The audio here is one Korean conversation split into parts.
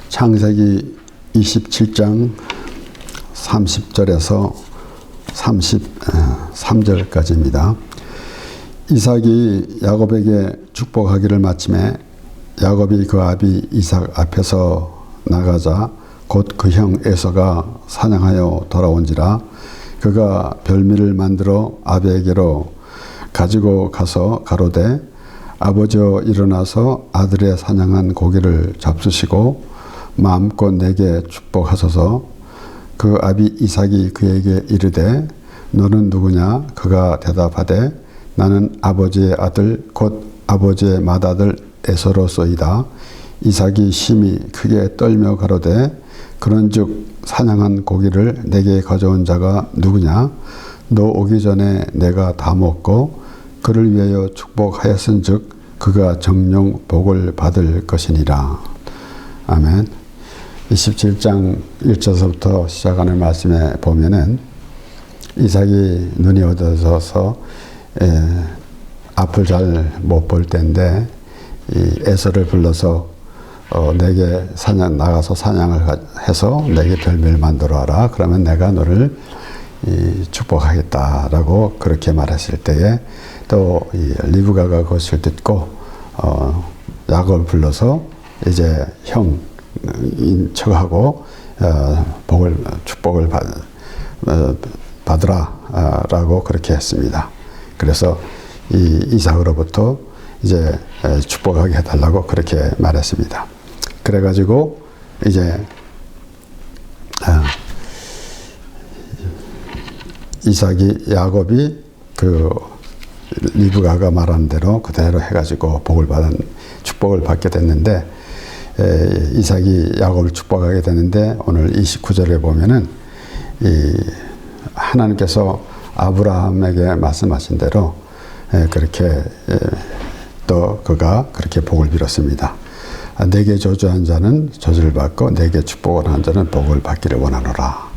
창세기 27장 30절에서 33절까지입니다. 이삭이 야곱에게 축복하기를 마침에 야곱이 그 아비 이삭 앞에서 나가자 곧 그 형 에서가 사냥하여 돌아온지라 그가 별미를 만들어 아비에게로 가지고 가서 가로되 아버지여 일어나서 아들의 사냥한 고기를 잡수시고 마음껏 내게 축복하소서. 그 아비 이삭이 그에게 이르되 너는 누구냐? 그가 대답하되 나는 아버지의 아들 곧 아버지의 맏아들 에서로소이다. 이삭이 심히 크게 떨며 가로되 그런즉 사냥한 고기를 내게 가져온 자가 누구냐? 너 오기 전에 내가 다 먹고 그를 위하여 축복하였은즉 그가 정령 복을 받을 것이니라. 아멘. 27장 1절서부터 시작하는 말씀에 보면은 이삭이 눈이 어두워져서 앞을 잘 못 볼 때인데 이 에서를 불러서 내게 나가서 사냥을 해서 내게 별미를 만들어 와라. 그러면 내가 너를 축복하겠다라고 그렇게 말했을 때에 또 리브가가 그것을 듣고 야곱을 불러서 이제 형인 척하고 축복을 받으라라고 그렇게 했습니다. 그래서 이 이삭으로부터 이제 축복하게 해달라고 그렇게 말했습니다. 그래가지고 이제 야곱이 그 리브가가 말한 대로 그대로 해가지고 축복을 받게 됐는데 이삭이 야곱을 축복하게 되는데 오늘 29절에 보면은 하나님께서 아브라함에게 말씀하신 대로 그렇게 또 그가 그렇게 복을 빌었습니다. 내게 저주한 자는 저주를 받고 내게 축복을 한 자는 복을 받기를 원하노라.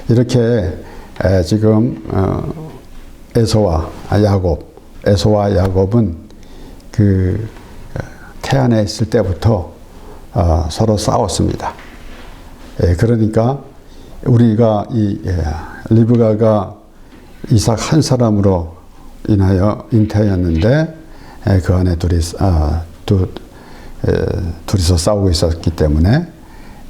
이렇게 지금 에서와 야곱은 그 태안에 있을 때부터 서로 싸웠습니다. 그러니까 우리가 리브가가 이삭 한 사람으로 인하여 잉태하였는데 그 안에 둘이서 싸우고 있었기 때문에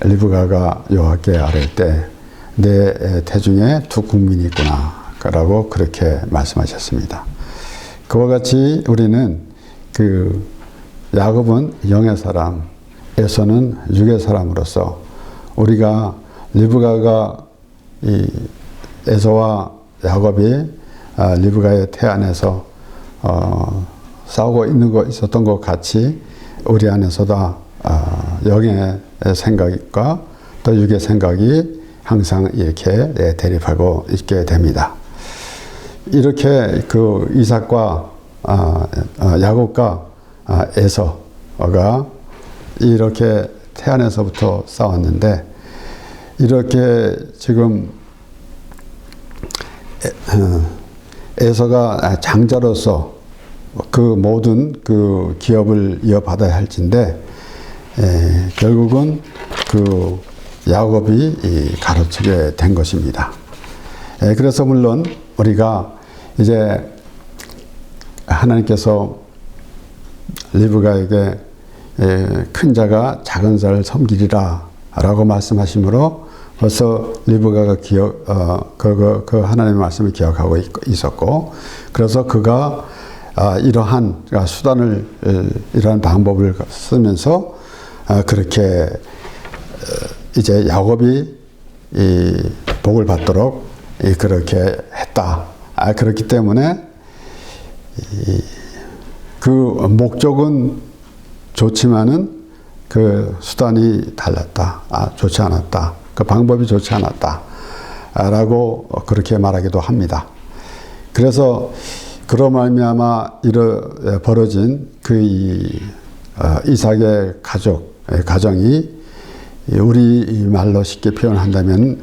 리브가가 여호와께 아뢰 때 내 태중에 두 국민이 있구나 라고 그렇게 말씀하셨습니다. 그와 같이 우리는 그 야곱은 영의 사람, 에서는 육의 사람으로서 우리가 리브가가 에서와 야곱이 리브가의 태안에서 싸우고 있었던 것 같이 우리 안에서도 영의 생각과 또 육의 생각이 항상 이렇게 대립하고 있게 됩니다. 이렇게 그 이삭과 야곱과 에서가 이렇게 태안에서부터 싸웠는데 이렇게 지금 에서가 장자로서 그 모든 그 기업을 이어받아야 할진데 결국은 그 야곱이 가로치게 된 것입니다. 그래서 물론 우리가 이제 하나님께서 리브가에게 큰 자가 작은 자를 섬기리라 라고 말씀하시므로 벌써 리브가가 그 하나님의 말씀을 기억하고 있었고 그래서 그가 이러한 수단을 이러한 방법을 쓰면서 그렇게 이제 야곱이 복을 받도록 그렇게 했다. 그렇기 때문에 그 목적은 좋지만은 그 수단이 달랐다. 좋지 않았다. 그 방법이 좋지 않았다. 라고 그렇게 말하기도 합니다. 그래서 그로 말미암아 벌어진 그 이삭의 가정이 우리 말로 쉽게 표현한다면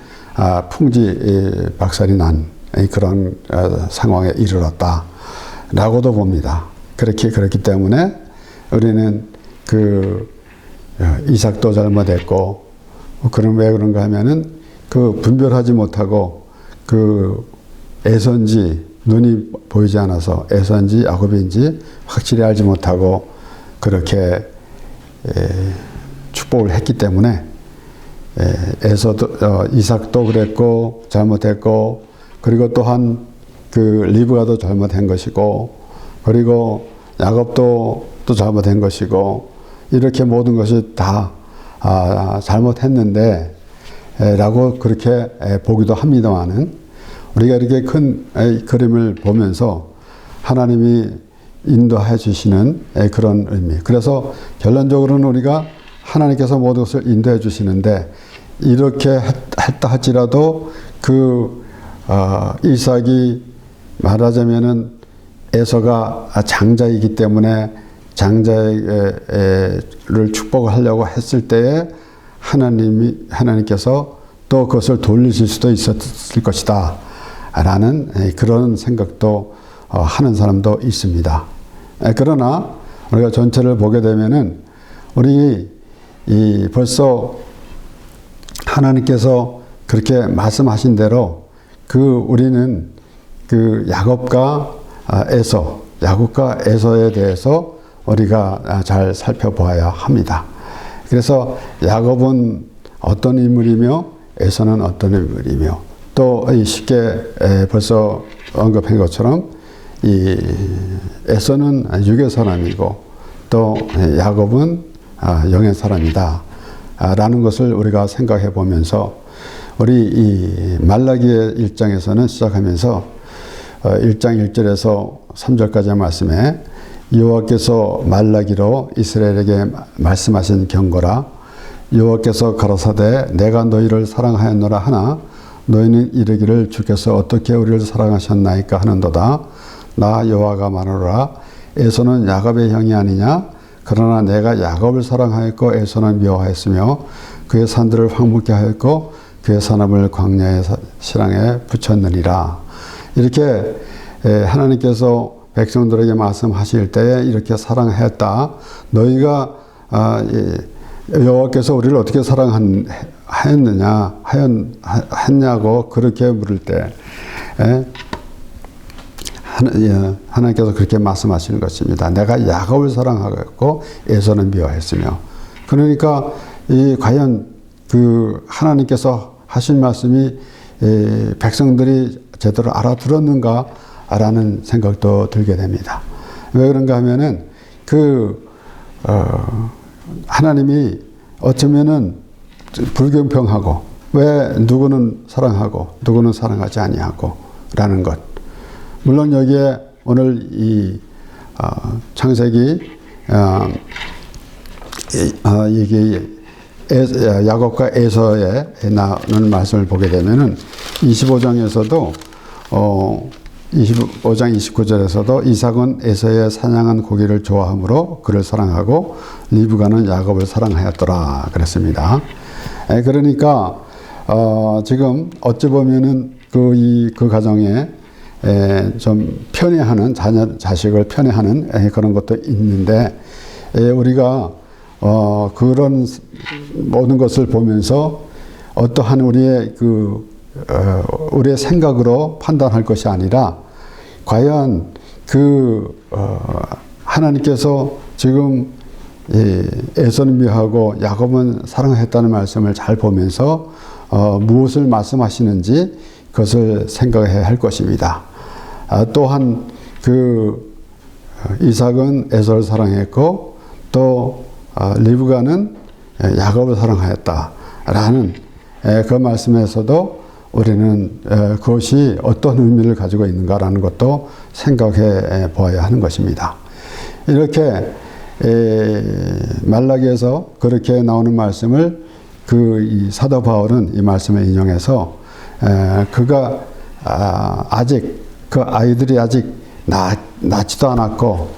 풍지박살이 난 그런 상황에 이르렀다라고도 봅니다. 그렇기 때문에 우리는 그 이삭도 잘못했고, 그럼 왜 그런가 하면은 그 분별하지 못하고 그 에서인지 눈이 보이지 않아서 에서인지 야곱인지 확실히 알지 못하고 그렇게 축복을 했기 때문에 에서도 이삭도 그랬고 잘못했고, 그리고 또한 그 리브가도 잘못한 것이고, 그리고 야곱도 또 잘못한 것이고, 이렇게 모든 것이 다 잘못했는데 라고 그렇게 보기도 합니다만은, 우리가 이렇게 큰 그림을 보면서 하나님이 인도해 주시는 그런 의미. 그래서 결론적으로는 우리가 하나님께서 모든 것을 인도해 주시는데, 이렇게 했다 할지라도 그 이삭이 말하자면은 에서가 장자이기 때문에 장자를 축복하려고 했을 때에 하나님께서 또 그것을 돌리실 수도 있었을 것이다 라는 그런 생각도 하는 사람도 있습니다. 그러나 우리가 전체를 보게 되면은 우리 벌써 하나님께서 그렇게 말씀하신 대로 우리는 그 야곱과 에서에 대해서 우리가 잘 살펴보아야 합니다. 그래서 야곱은 어떤 인물이며 에서는 어떤 인물이며, 또 쉽게 벌써 언급한 것처럼 이 에서는 육의 사람이고 또 야곱은 영의 사람이다 라는 것을 우리가 생각해 보면서, 우리 이 말라기의 1장에서는 시작하면서 1장 1절에서 3절까지의 말씀에 여호와께서 말라기로 이스라엘에게 말씀하신 경고라. 여호와께서 가라사대 내가 너희를 사랑하였노라 하나 너희는 이르기를 주께서 어떻게 우리를 사랑하셨나이까 하는도다. 나 여호와가 말하노라. 에서는 야곱의 형이 아니냐. 그러나 내가 야곱을 사랑하였고 에서는 미워하였으며 그의 산들을 황무케 하였고 그의 사람을 광야의 실황에 붙였느니라. 이렇게 하나님께서 백성들에게 말씀하실 때에 이렇게 사랑하였다. 너희가 여호와께서 우리를 어떻게 했냐고 그렇게 물을 때 하나님께서 그렇게 말씀하시는 것입니다. 내가 야곱을 사랑하고 에서는 미워했으며. 그러니까 과연 그 하나님께서 하신 말씀이 백성들이 제대로 알아들었는가 라는 생각도 들게 됩니다. 왜 그런가 하면은 하나님이 어쩌면은 불공평하고, 왜 누구는 사랑하고 누구는 사랑하지 아니하고 라는 것. 물론 여기에 오늘 이 창세기 이게 야곱과 에서에 나오는 말씀을 보게 되면은 25장에서도 25장 29절에서도 이삭은 에서의 사냥한 고기를 좋아하므로 그를 사랑하고 리브가는 야곱을 사랑하였더라 그랬습니다. 그러니까 지금 어찌 보면은 그 가정에 좀 편애하는 자식을 편애하는 그런 것도 있는데, 우리가 그런 모든 것을 보면서 어떠한 우리의 생각으로 판단할 것이 아니라, 과연 하나님께서 지금 에서는 미워하고 야곱은 사랑했다는 말씀을 잘 보면서 무엇을 말씀하시는지 그것을 생각해야 할 것입니다. 또한 이삭은 에서를 사랑했고 또 리브가는 야곱을 사랑하였다라는 그 말씀에서도 우리는 그것이 어떤 의미를 가지고 있는가라는 것도 생각해 보아야 하는 것입니다. 이렇게 말라기에서 그렇게 나오는 말씀을 이 사도 바울은 이 말씀을 인용해서 그가 아직 그 아이들이 아직 낳지도 않았고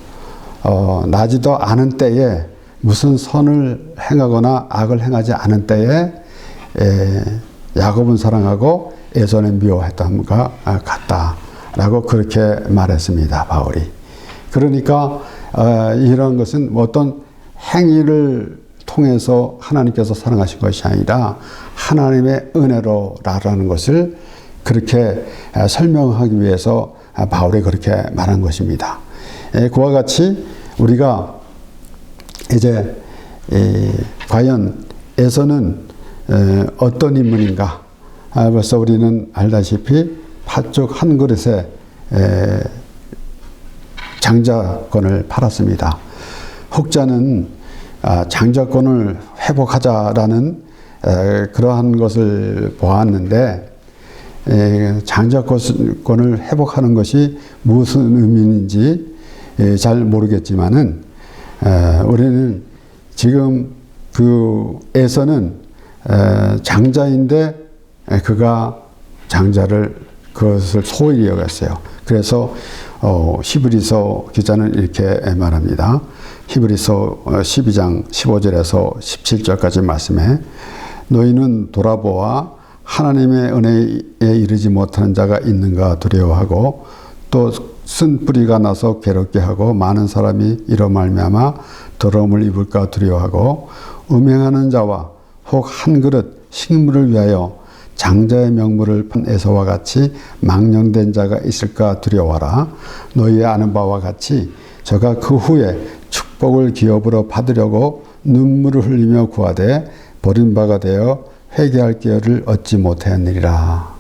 나지도 않은 때에 무슨 선을 행하거나 악을 행하지 않은 때에 야곱은 사랑하고 에서는 미워했던가 같다라고 그렇게 말했습니다. 바울이. 그러니까 이런 것은 어떤 행위를 통해서 하나님께서 사랑하신 것이 아니라 하나님의 은혜로라는 것을 그렇게 설명하기 위해서 바울이 그렇게 말한 것입니다. 그와 같이 우리가 이제 과연 에서는 어떤 인물인가? 벌써 우리는 알다시피 팥죽 한 그릇에 장자권을 팔았습니다. 혹자는 장자권을 회복하자라는 그러한 것을 보았는데 장자권을 회복하는 것이 무슨 의미인지 잘 모르겠지만은 우리는 지금 그 에서는 장자인데 그가 장자를 그것을 소홀히 여겼어요. 그래서 히브리서 기자는 이렇게 말합니다. 히브리서 12장 15절에서 17절까지 말씀에 너희는 돌아보아 하나님의 은혜에 이르지 못하는 자가 있는가 두려워하고 또 쓴 뿌리가 나서 괴롭게 하고 많은 사람이 이로 말미암아 더러움을 입을까 두려워하고 음행하는 자와 혹 한 그릇 식물을 위하여 장자의 명물을 판 에서와 같이 망령된 자가 있을까 두려워하라. 너희 아는 바와 같이 저가 그 후에 축복을 기업으로 받으려고 눈물을 흘리며 구하되 버림바가 되어 회개할 기회를 얻지 못하였느니라.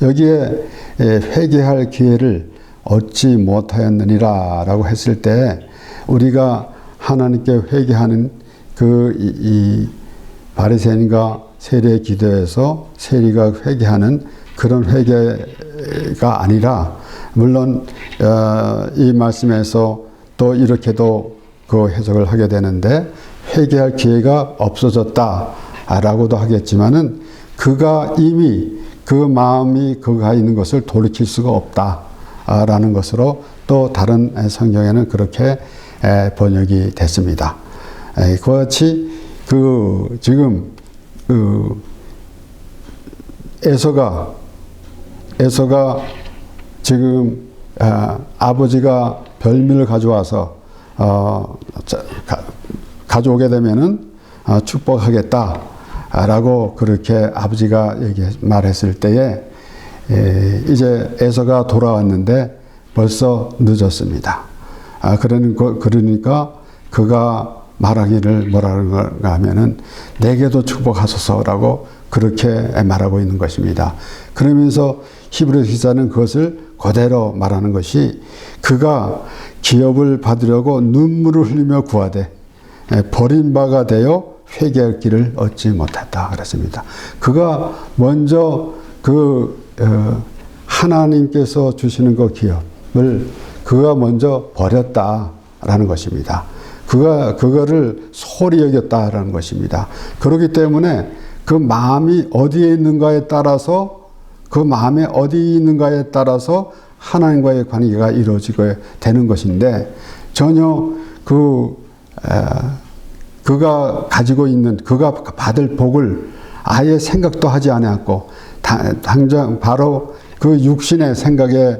여기에 회개할 기회를 얻지 못하였느니라 라고 했을 때 우리가 하나님께 회개하는 이 바리새인과 세리의 기도에서 세리가 회개하는 그런 회개가 아니라 물론 이 말씀에서 또 이렇게도 그 해석을 하게 되는데 회개할 기회가 없어졌다라고도 하겠지만은 그가 이미 그 마음이 그가 있는 것을 돌이킬 수가 없다라는 것으로 또 다른 성경에는 그렇게 번역이 됐습니다. 그와 같이 지금 에서가 지금 아버지가 별미를 가져와서 가져오게 되면은 축복하겠다라고 그렇게 아버지가 말했을 때에 이제 에서가 돌아왔는데 벌써 늦었습니다. 그러니까 그가 말하기를 뭐라는가 하면은 내게도 축복하소서라고 그렇게 말하고 있는 것입니다. 그러면서 히브리 기자는 그것을 그대로 말하는 것이 그가 기업을 받으려고 눈물을 흘리며 구하되 버림바가 되어 회개할 길을 얻지 못했다 그랬습니다. 그가 먼저 하나님께서 주시는 그 기업을 그가 먼저 버렸다라는 것입니다. 그거를 소홀히 여겼다라는 것입니다. 그렇기 때문에 그 마음이 어디에 있는가에 따라서 하나님과의 관계가 이루어지게 되는 것인데 전혀 그가 가지고 있는 그가 받을 복을 아예 생각도 하지 않았고 당장 바로 그 육신의 생각에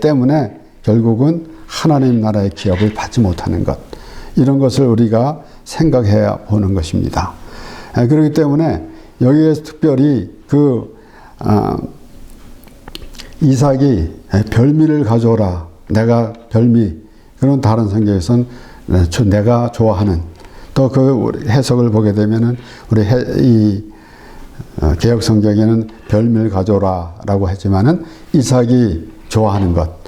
때문에 결국은 하나님 나라의 기업을 받지 못하는 것 이런 것을 우리가 생각해야 보는 것입니다. 그렇기 때문에 여기에서 특별히 이삭이 별미를 가져오라. 내가 별미. 그런 다른 성경에서는 내가 좋아하는 또 그 해석을 보게 되면은 우리 개역 성경에는 별미를 가져오라라고 했지만은 이삭이 좋아하는 것.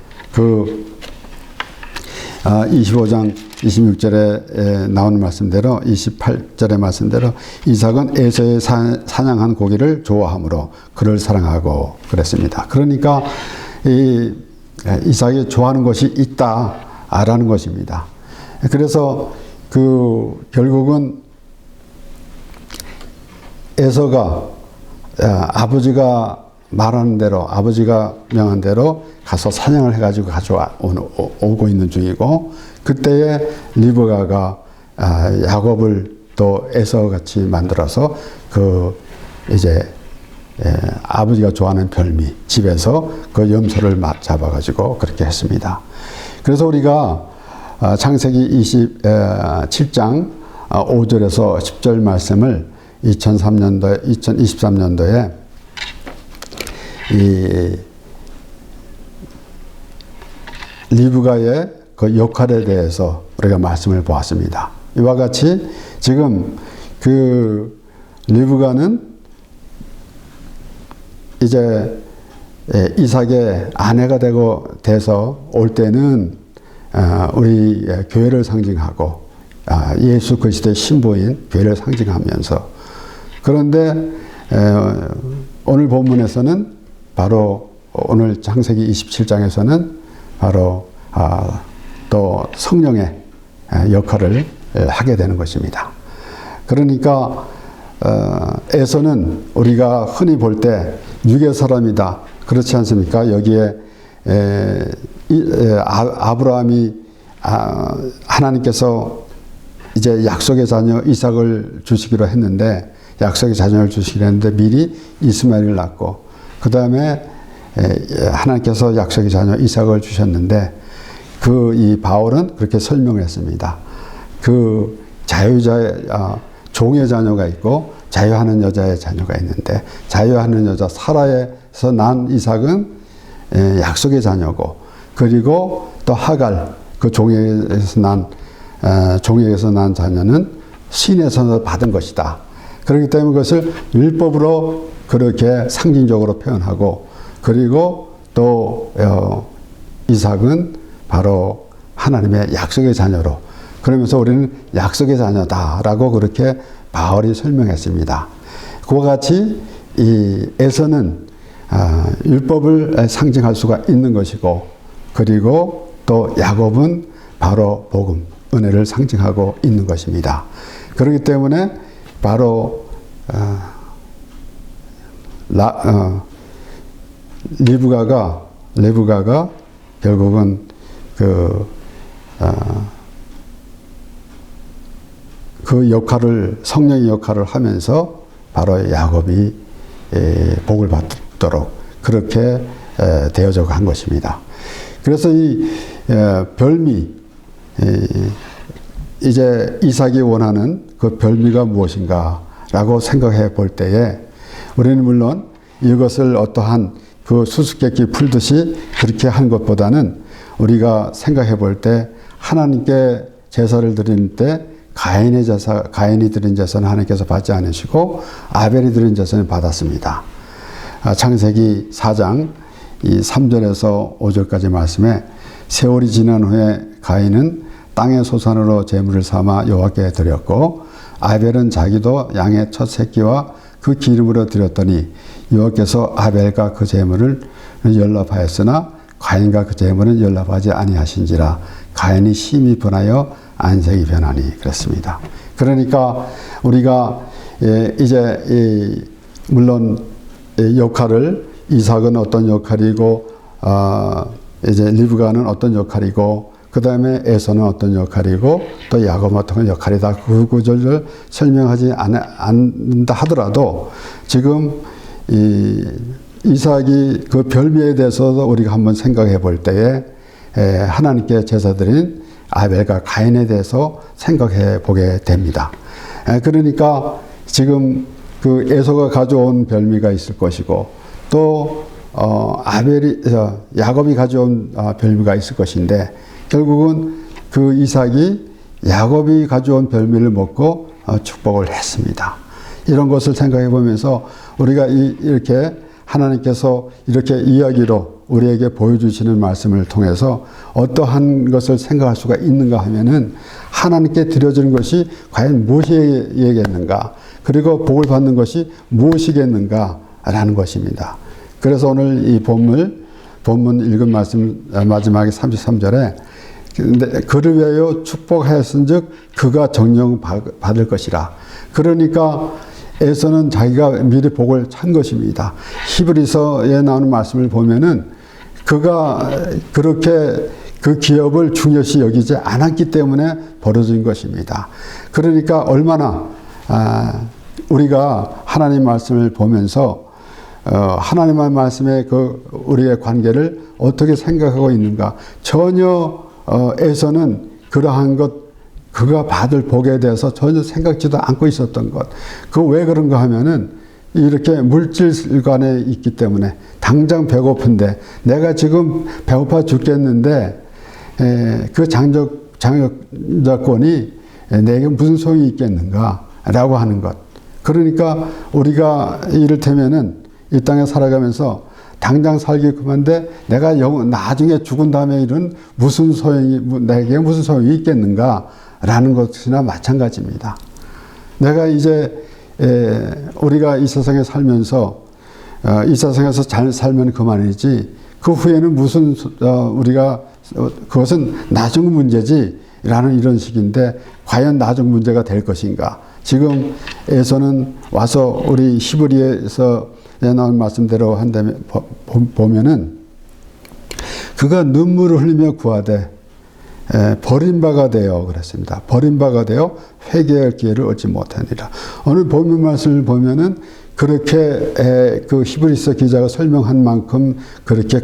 25장 26절에 나오는 말씀대로 28절의 말씀대로 이삭은 에서의 사냥한 고기를 좋아하므로 그를 사랑하고 그랬습니다. 그러니까 이삭이 좋아하는 것이 있다라는 것입니다. 그래서 결국은 에서가 아버지가 말하는 대로 아버지가 명한 대로 가서 사냥을 해가지고 오고 있는 중이고 그때에 리브가가 야곱을 또 에서 같이 만들어서 이제 아버지가 좋아하는 별미 집에서 그 염소를 잡아가지고 그렇게 했습니다. 그래서 우리가 창세기 27장 5절에서 10절 말씀을 2023년도에 이 리브가의 그 역할에 대해서 우리가 말씀을 보았습니다. 이와 같이 지금 그 리브가는 이제 이삭의 아내가 돼서 올 때는 우리 교회를 상징하고 예수 그리스도의 신부인 교회를 상징하면서, 그런데 오늘 본문에서는 바로 오늘 창세기 27장에서는 바로 또 성령의 역할을 하게 되는 것입니다. 그러니까 에서는 우리가 흔히 볼 때 육의 사람이다, 그렇지 않습니까? 여기에 아브라함이 하나님께서 이제 약속의 자녀 이삭을 주시기로 했는데, 약속의 자녀를 주시기로 했는데 미리 이스마엘을 낳고, 그 다음에 하나님께서 약속의 자녀 이삭을 주셨는데, 이 바울은 그렇게 설명을 했습니다. 그 종의 자녀가 있고 자유하는 여자의 자녀가 있는데, 자유하는 여자 사라에서 난 이삭은 약속의 자녀고, 그리고 또 하갈 그 종에게서 난 자녀는 신에서 받은 것이다. 그렇기 때문에 그것을 율법으로 그렇게 상징적으로 표현하고, 그리고 또 이삭은 바로 하나님의 약속의 자녀로, 그러면서 우리는 약속의 자녀다라고 그렇게 바울이 설명했습니다. 그와 같이 이 에서는 율법을 상징할 수가 있는 것이고, 그리고 또 야곱은 바로 복음, 은혜를 상징하고 있는 것입니다. 그렇기 때문에 바로 리브가가 결국은 그 역할을, 성령의 역할을 하면서 바로 야곱이 복을 받도록 그렇게 되어져 간 것입니다. 그래서 이 별미, 이제 이삭이 원하는 그 별미가 무엇인가라고 생각해 볼 때에, 우리는 물론 이것을 어떠한 그 수수께끼 풀듯이 그렇게 한 것보다는 우리가 생각해 볼 때, 하나님께 제사를 드릴 때 가인이 드린 제사는 하나님께서 받지 않으시고 아벨이 드린 제사는 받았습니다. 창세기 4장 이 3절에서 5절까지 말씀에, 세월이 지난 후에 가인은 땅의 소산으로 제물을 삼아 여호와께 드렸고, 아벨은 자기도 양의 첫 새끼와 그 기름으로 드렸더니 여호와께서 아벨과 그 제물을 연락하였으나 가인과 그 제물은 연락하지 아니하신지라 가인이 심히 분하여 안색이 변하니, 그랬습니다. 그러니까 우리가 이제 물론 역할을, 이삭은 어떤 역할이고 이제 리브가는 어떤 역할이고, 그 다음에 에서는 어떤 역할이고, 또 야곱은 어떤 역할이다, 그 구절을 설명하지 않는다 하더라도, 지금 이삭이 그 별미에 대해서도 우리가 한번 생각해 볼 때에 하나님께 제사드린 아벨과 가인에 대해서 생각해 보게 됩니다. 그러니까 지금 그 에서가 가져온 별미가 있을 것이고, 또 야곱이 가져온 별미가 있을 것인데, 결국은 그 이삭이 야곱이 가져온 별미를 먹고 축복을 했습니다. 이런 것을 생각해 보면서 우리가 이렇게 하나님께서 이렇게 이야기로 우리에게 보여주시는 말씀을 통해서 어떠한 것을 생각할 수가 있는가 하면은, 하나님께 드려지는 것이 과연 무엇이겠는가, 그리고 복을 받는 것이 무엇이겠는가라는 것입니다. 그래서 오늘 이 본문 읽은 말씀 마지막에 33절에, 그를 위하여 축복하였은즉 그가 정령 받을 것이라. 그러니까 에서는 자기가 미리 복을 찬 것입니다. 히브리서에 나오는 말씀을 보면은 그가 그렇게 그 기업을 중요시 여기지 않았기 때문에 벌어진 것입니다. 그러니까 얼마나 우리가 하나님 말씀을 보면서 하나님의 말씀에 그 우리의 관계를 어떻게 생각하고 있는가. 전혀 에서는 그러한 것 그가 받을 복에 대해서 전혀 생각지도 않고 있었던 것. 그 왜 그런가 하면은 이렇게 물질관에 있기 때문에 당장 배고픈데 내가 지금 배고파 죽겠는데 그 장자권이 내게 무슨 소용이 있겠는가라고 하는 것. 그러니까 우리가 이를테면은 이 땅에 살아가면서 당장 살기 그만데 내가 나중에 죽은 다음에 일은 내게 무슨 소용이 있겠는가라는 것이나 마찬가지입니다. 내가 이제 우리가 이 세상에 살면서 이 세상에서 잘 살면 그만이지 그 후에는 무슨 우리가 그것은 나중 문제지라는 이런 식인데 과연 나중 문제가 될 것인가? 지금 에서는 와서 우리 히브리에서 나온 말씀대로 한다면 보면은 그가 눈물을 흘리며 구하되 버림바가 되어 그랬습니다. 버림바가 되어 회개할 기회를 얻지 못하니라. 오늘 본문 말씀을 보면은 그렇게 그 히브리서 기자가 설명한 만큼 그렇게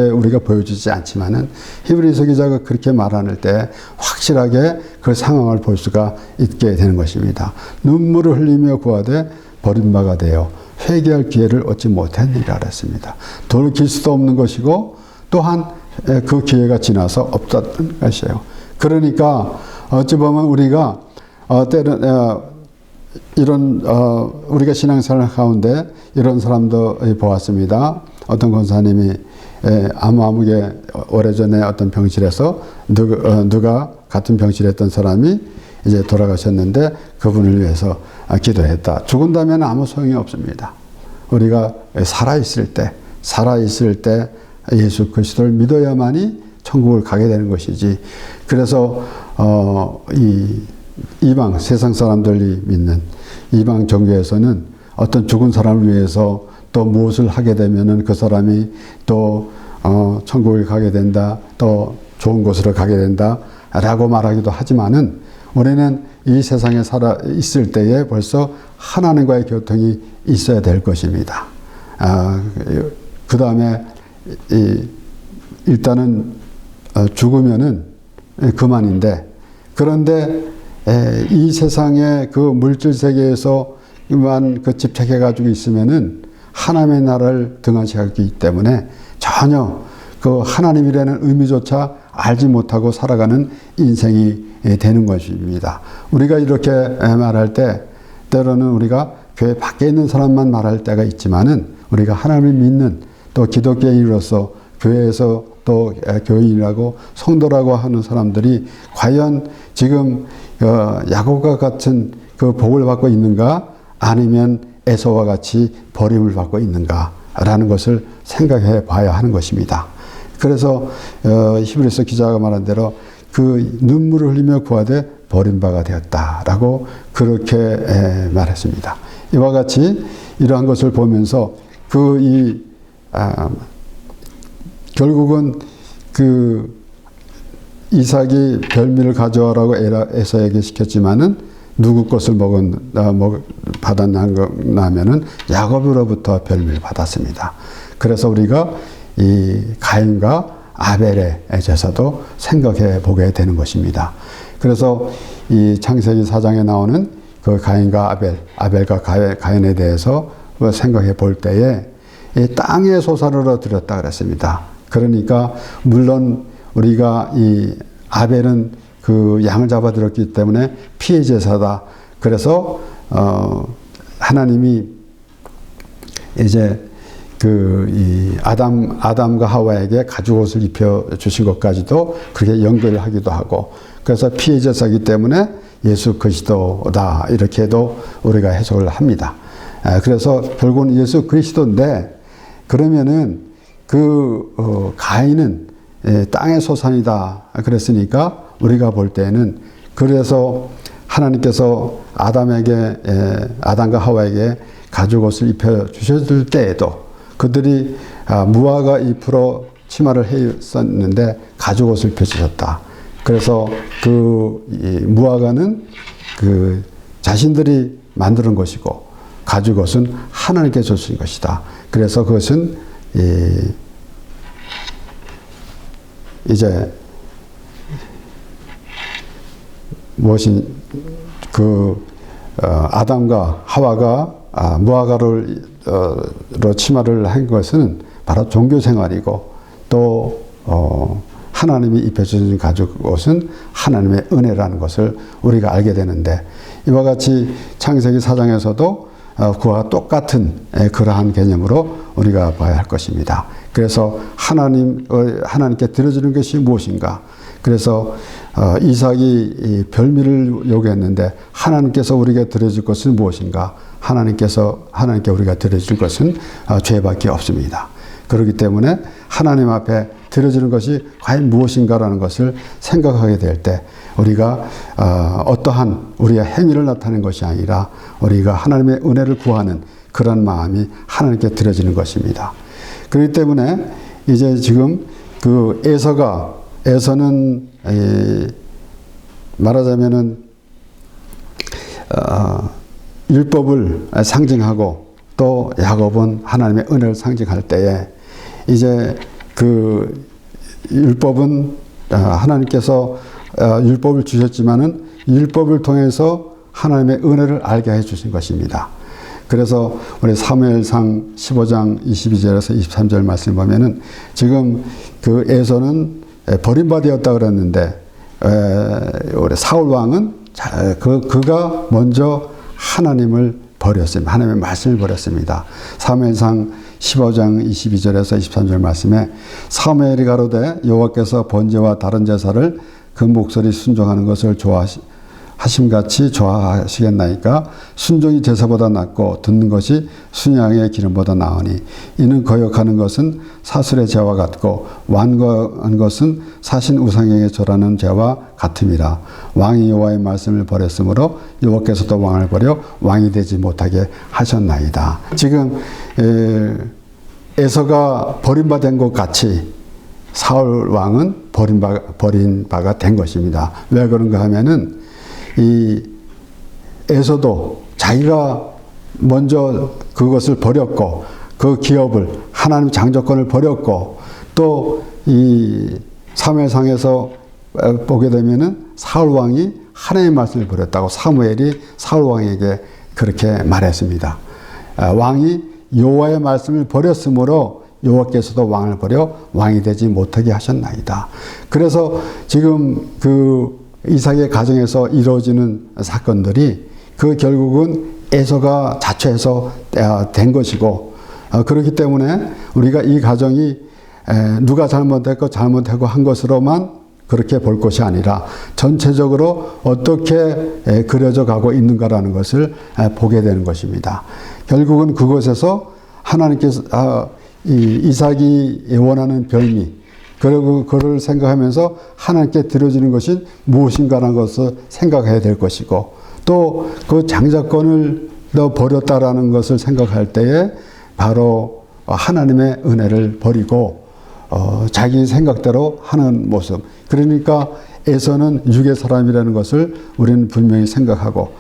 우리가 보여주지 않지만은 히브리서 기자가 그렇게 말하는 때 확실하게 그 상황을 볼 수가 있게 되는 것입니다. 눈물을 흘리며 구하되 버림바가 되어 회개할 기회를 얻지 못했느니라 그랬습니다. 돌이킬 수도 없는 것이고 또한 그 기회가 지나서 없었던 것이에요. 그러니까 어찌 보면 우리가 때는 이런 우리가 신앙생활 가운데 이런 사람도 보았습니다. 어떤 권사님이 아무개 오래전에 어떤 병실에서 누가 같은 병실에 있던 사람이 이제 돌아가셨는데 그분을 위해서 기도했다. 죽은다면 아무 소용이 없습니다. 우리가 살아있을 때 예수 그리스도를 믿어야만이 천국을 가게 되는 것이지. 그래서 이 이방 세상 사람들이 믿는 이방 종교에서는 어떤 죽은 사람을 위해서 또 무엇을 하게 되면은 그 사람이 또 천국을 가게 된다, 또 좋은 곳으로 가게 된다라고 말하기도 하지만은 우리는 이 세상에 살아 있을 때에 벌써 하나님과의 교통이 있어야 될 것입니다. 그 다음에 일단은 죽으면은 그만인데, 그런데 이 세상의 그 물질 세계에서만 그 집착해 가지고 있으면은 하나님의 나라를 등한시하기 때문에 전혀 그 하나님이라는 의미조차 알지 못하고 살아가는 인생이 되는 것입니다. 우리가 이렇게 말할 때 때로는 우리가 교회 밖에 있는 사람만 말할 때가 있지만은 우리가 하나님을 믿는 또 기독교인으로서 교회에서 또 교인이라고 성도라고 하는 사람들이 과연 지금 야곱과 같은 그 복을 받고 있는가, 아니면 에서와 같이 버림을 받고 있는가라는 것을 생각해 봐야 하는 것입니다. 그래서 히브리서 기자가 말한 대로 그 눈물을 흘리며 구하되 버림바가 되었다라고 그렇게 말했습니다. 이와 같이 이러한 것을 보면서 결국은 그 이삭이 별미를 가져와라고 에서에게 시켰지만은 누구 것을 받았냐면은 야곱으로부터 별미를 받았습니다. 그래서 우리가 이 가인과 아벨의 제사도 생각해 보게 되는 것입니다. 그래서 이 창세기 4장에 나오는 그 가인과 아벨과 가인에 대해서 생각해 볼 때에 이 땅의 소산으로 드렸다 그랬습니다. 그러니까 물론 우리가 이 아벨은 그 양을 잡아들였기 때문에 피해 제사다. 그래서 하나님이 이제 이 아담과 하와에게 가죽옷을 입혀 주신 것까지도 그렇게 연결을 하기도 하고, 그래서 피해 제사이기 때문에 예수 그리스도다 이렇게도 우리가 해석을 합니다. 그래서 결국은 예수 그리스도인데, 그러면은 가인은 땅의 소산이다 그랬으니까 우리가 볼 때는, 그래서 하나님께서 아담과 하와에게 가죽옷을 입혀 주셨을 때에도 그들이 무화과 잎으로 치마를 했었는데 가죽옷을 입혀주셨다. 그래서 무화과는 자신들이 만드는 것이고 가죽옷은 하나님께 주신 것이다. 그래서 그것은 이제 무엇인 아담과 하와가 무화과로 치마를 한 것은 바로 종교 생활이고 또 하나님이 입혀주신 가죽옷은 하나님의 은혜라는 것을 우리가 알게 되는데, 이와 같이 창세기 4장에서도 그와 똑같은 그러한 개념으로 우리가 봐야 할 것입니다. 그래서 하나님께 드려지는 것이 무엇인가? 그래서 이삭이 별미를 요구했는데 하나님께서 우리에게 드려줄 것은 무엇인가? 하나님께 우리가 드려줄 것은 죄밖에 없습니다. 그렇기 때문에 하나님 앞에 드려지는 것이 과연 무엇인가라는 것을 생각하게 될 때 우리가 어떠한 우리의 행위를 나타내는 것이 아니라 우리가 하나님의 은혜를 구하는 그런 마음이 하나님께 드려지는 것입니다. 그렇기 때문에 이제 지금 그 에서는 말하자면은 율법을 상징하고 또 야곱은 하나님의 은혜를 상징할 때에 이제 그 율법은 하나님께서 율법을 주셨지만은 율법을 통해서 하나님의 은혜를 알게 해 주신 것입니다. 그래서 우리 사무엘상 15장 22절에서 23절 말씀 보면은 지금 그 에서는 버림받았다 그랬는데 우리 사울 왕은 그가 먼저 하나님을 버렸습니다. 하나님의 말씀을 버렸습니다. 사무엘상 15장 22절에서 23절 말씀에 사무엘이 가로되 여호와께서 번제와 다른 제사를 그 목소리 순종하는 것을 하심같이 좋아하시겠나이까? 순종이 제사보다 낫고 듣는 것이 순양의 기름보다 나으니 이는 거역하는 것은 사슬의 죄와 같고 완고한 것은 사신 우상에게 절하는 죄와 같음이라. 왕이 여호와의 말씀을 버렸으므로 여호와께서도 왕을 버려 왕이 되지 못하게 하셨나이다. 지금 에서가 버림받은 것 같이 사울 왕은 버린 바가 된 것입니다. 왜 그런가 하면은 이 에서도 자기가 먼저 그것을 버렸고 그 기업을 하나님 장조건을 버렸고 또 이 사무엘상에서 보게 되면은 사울 왕이 하나님의 말씀을 버렸다고 사무엘이 사울 왕에게 그렇게 말했습니다. 왕이 여호와의 말씀을 버렸으므로 여호와께서도 왕을 버려 왕이 되지 못하게 하셨나이다. 그래서 지금 그 이삭의 가정에서 이루어지는 사건들이 그 결국은 에서가 자초해서 된 것이고, 그렇기 때문에 우리가 이 가정이 누가 잘못하고 한 것으로만 그렇게 볼 것이 아니라 전체적으로 어떻게 그려져 가고 있는가라는 것을 보게 되는 것입니다. 결국은 그것에서 하나님께서 이삭이 원하는 별미, 그리고 그를 생각하면서 하나님께 드려지는 것이 무엇인가라는 것을 생각해야 될 것이고, 또 그 장자권을 버렸다라는 것을 생각할 때에 바로 하나님의 은혜를 버리고 자기 생각대로 하는 모습. 그러니까 에서는 육의 사람이라는 것을 우리는 분명히 생각하고,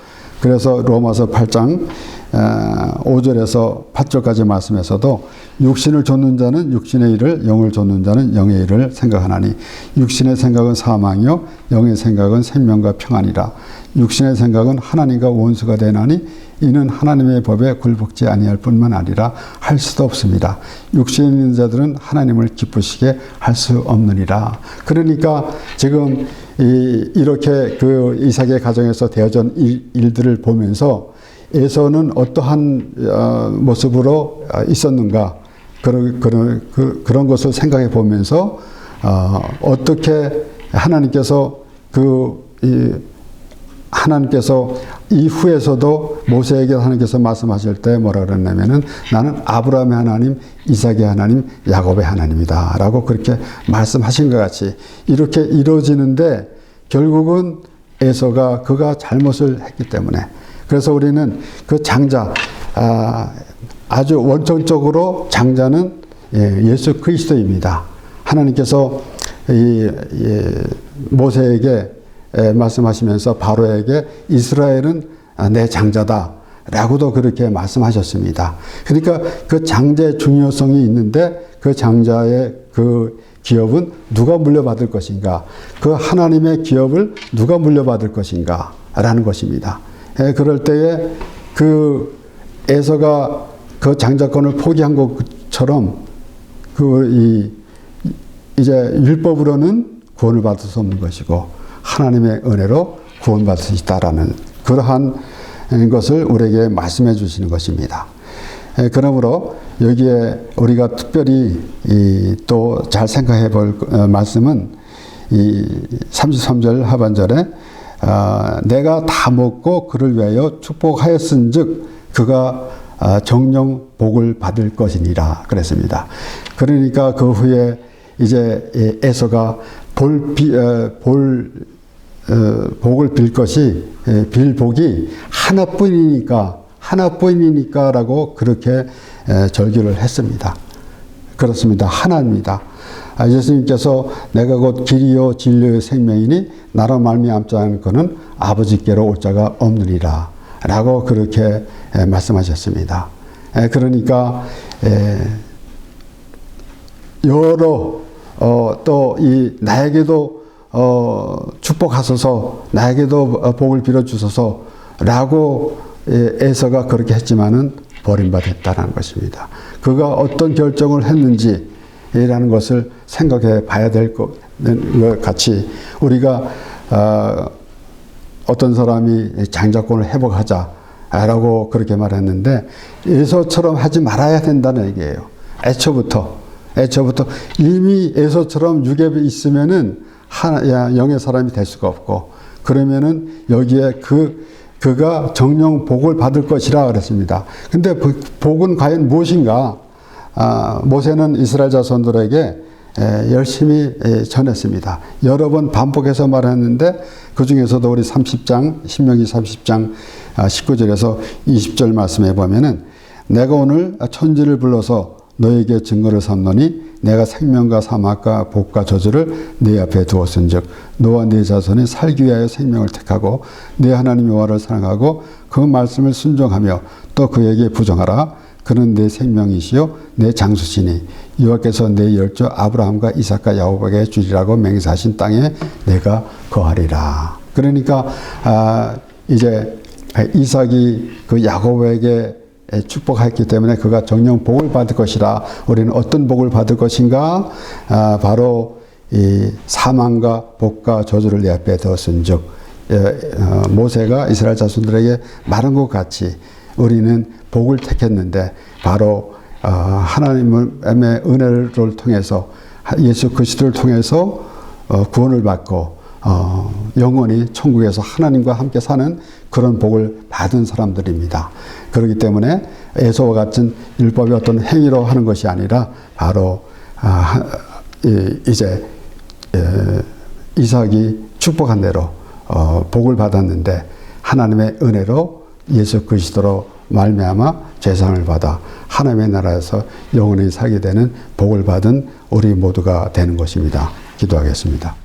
그래서 로마서 8장 5절에서 8절까지 말씀에서도 육신을 좇는 자는 육신의 일을, 영을 좇는 자는 영의 일을 생각하나니 육신의 생각은 사망이요 영의 생각은 생명과 평안이라. 육신의 생각은 하나님과 원수가 되나니 이는 하나님의 법에 굴복지 아니할 뿐만 아니라 할 수도 없습니다. 육신에 있는 자들은 하나님을 기쁘시게 할 수 없느니라. 그러니까 지금 이렇게 그 이삭의 가정에서 되어진 일들을 보면서 에서는 어떠한 모습으로 있었는가, 그런 것을 생각해 보면서 어떻게 하나님께서 이후에서도 모세에게 하나님께서 말씀하실 때 뭐라 그랬냐면은 나는 아브라함의 하나님, 이삭의 하나님, 야곱의 하나님이다 라고 그렇게 말씀하신 것 같이 이렇게 이루어지는데, 결국은 에서가 그가 잘못을 했기 때문에, 그래서 우리는 그 장자, 아주 원천적으로 장자는 예수 그리스도입니다. 하나님께서 모세에게 말씀하시면서 바로에게 이스라엘은 내 장자다 라고도 그렇게 말씀하셨습니다. 그러니까 그 장자의 중요성이 있는데 그 장자의 그 기업은 누가 물려받을 것인가? 그 하나님의 기업을 누가 물려받을 것인가? 라는 것입니다. 그럴 때에 그 에서가 그 장자권을 포기한 것처럼 이제 율법으로는 구원을 받을 수 없는 것이고 하나님의 은혜로 구원받을 수 있다라는 그러한 것을 우리에게 말씀해 주시는 것입니다. 그러므로 여기에 우리가 특별히 또 잘 생각해 볼 말씀은 이 33절 하반절에 내가 다 먹고 그를 위하여 축복하였은즉 그가 정령 복을 받을 것이니라 그랬습니다. 그러니까 그 후에 이제 에서가 복을 빌 것이 빌 복이 하나뿐이니까라고 그렇게 절규를 했습니다. 그렇습니다. 하나입니다. 예수님께서 내가 곧 길이요 진리요 생명이니 나로 말미암지 않은 것은 아버지께로 올 자가 없느니라 라고 그렇게 말씀하셨습니다. 그러니까 여러 또 이 나에게도 축복하소서 나에게도 복을 빌어주소서 라고 에서가 그렇게 했지만은 버림받았다는 것입니다. 그가 어떤 결정을 했는지라는 것을 생각해 봐야 될 것 같이 우리가 어떤 사람이 장자권을 회복하자라고 그렇게 말했는데 에서처럼 하지 말아야 된다는 얘기예요. 애초부터 이미 에서처럼 육에 있으면은 영의 사람이 될 수가 없고 그러면은 여기에 그가 정령 복을 받을 것이라 그랬습니다. 근데 복은 과연 무엇인가? 모세는 이스라엘 자손들에게 열심히 전했습니다. 여러 번 반복해서 말했는데 그 중에서도 우리 30장 신명기 30장 19절에서 20절 말씀해 보면은 내가 오늘 천지를 불러서 너에게 증거를 삼노니 내가 생명과 사막과 복과 저주를 네 앞에 두었은즉 너와 네 자손이 살기 위하여 생명을 택하고 네 하나님 여호와를 사랑하고 그 말씀을 순종하며 또 그에게 부정하라. 그는 내 생명이시요 내 장수시니 여호와께서 내 열조 아브라함과 이삭과 야곱에게 주리라고 맹세하신 땅에 내가 거하리라. 그러니까 이제 이삭이 그 야곱에게 축복했기 때문에 그가 정령 복을 받을 것이라. 우리는 어떤 복을 받을 것인가? 바로 이 사망과 복과 저주를 내 앞에 두었은즉 모세가 이스라엘 자손들에게 말한 것 같이 우리는 복을 택했는데 바로 하나님의 은혜를 통해서 예수 그리스도를 통해서 구원을 받고 영원히 천국에서 하나님과 함께 사는 그런 복을 받은 사람들입니다. 그렇기 때문에 에서와 같은 율법의 어떤 행위로 하는 것이 아니라 바로 이제 이삭이 축복한 대로 복을 받았는데 하나님의 은혜로 예수 그리스도로 말미암아 죄사함을 받아 하나님의 나라에서 영원히 살게 되는 복을 받은 우리 모두가 되는 것입니다. 기도하겠습니다.